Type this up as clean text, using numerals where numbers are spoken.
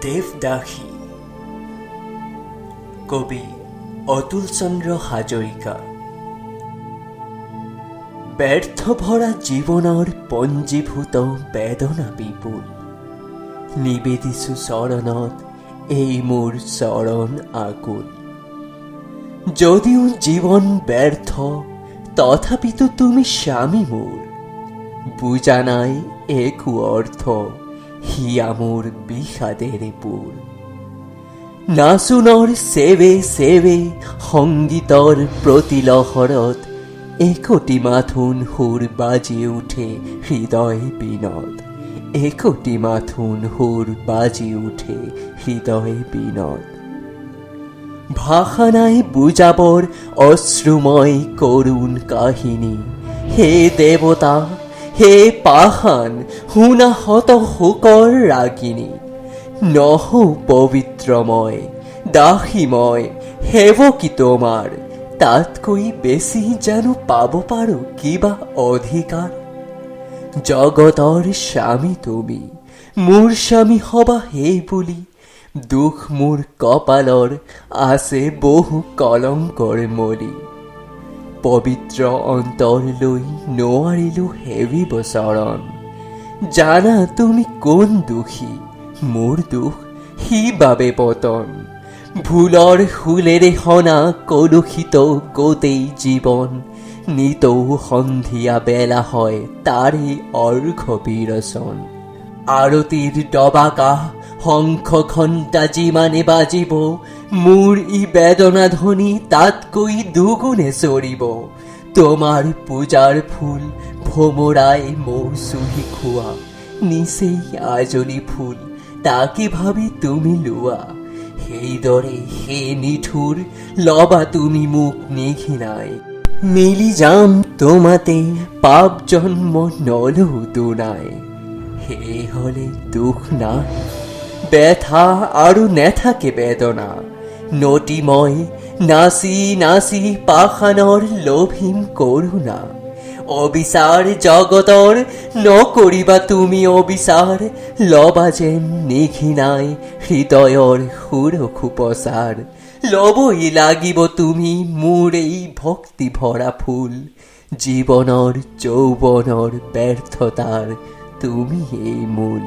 দেবদাসী। কবি অতুল চন্দ্র হাজৰিকা। ব্যৰ্থ ভৰা জীৱনৰ পঞ্জীভূত বেদনা বিপুল, নিবেদিছো চৰণত এই মোৰ চৰণ আকুল। যদিও জীৱন ব্যৰ্থ, তথাপিতো তুমি স্বামী মোৰ, বুজা নাই একো অৰ্থ, হিয়া মোৰ বিষাদের পুৰ। নাচোনৰ সেৱে সেৱে সংগীতৰ প্ৰতিলহৰত, একোটি মাথোন সুৰ বাজি উঠে হৃদয় বিনোদ, একোটি মাথোন সুৰ বাজি উঠে হৃদয় বিনোদ। ভাষা নাই বুজাবৰ অশ্ৰুময় করুণ কাহিনী, হে দেৱতা হে পাষাণ শুনা হত শোকৰ ৰাগিনী। নহও পবিত্ৰময় দাসীময় সেৱকী তোমাৰ, তাতকৈ বেছি জানো পাব পাৰো কিবা অধিকাৰ। জগতৰ স্বামী তুমি, মোৰ স্বামী হবা সেই বুলি, দুখ মোৰ কপালৰ আছে বহু কলংকৰ মলি। পবিত্ৰ অন্তৰ লৈ নোৱাৰিলো সেবিব চৰণ, জানা তুমি কোন দোষী, মোৰ দুখ সি বাবে পতন। ভুলৰ ফুলেৰে সনা কলুষিত গোটেই জীৱন, নিতৌ সন্ধিয়া বেলা হয় তাৰে অৰ্ঘ্য বিৰচন। আৰতিৰ দবাকাহ শংখ ঘণ্টা যিমানে বাজিব, মোৰ ই বেদনা ধ্বনি তাতকৈ দুগুণে চৰিব। তোমাৰ পূজাৰ ফুল ভোমৰাই মৌচুহী খোৱা, নিচেই আজলি ফুল তাকে ভাবি তুমি লোৱা। সেইদৰে হে নিঠুৰ লবা তুমি মোক নিঘিনাই, মিলি যাম তোমাতে পাপ জন্ম নলো দুনাই। সেই হলে দুখ নাই, ব্যথা আৰু নেথাকে বেদনা, নটিময় নাচি নাচি পাষাণৰ লোভিম কৰোণা। অবিচাৰ জগতৰ নকৰিবা তুমি অবিচাৰ, লবা যেন নিঘিনাই হৃদয়ৰ সুৰখু প্ৰচাৰ। লবই লাগিব তুমি মোৰ এই ভক্তি ভৰা ফুল, জীৱনৰ যৌৱনৰ ব্যৰ্থতাৰ তুমি এই মূল।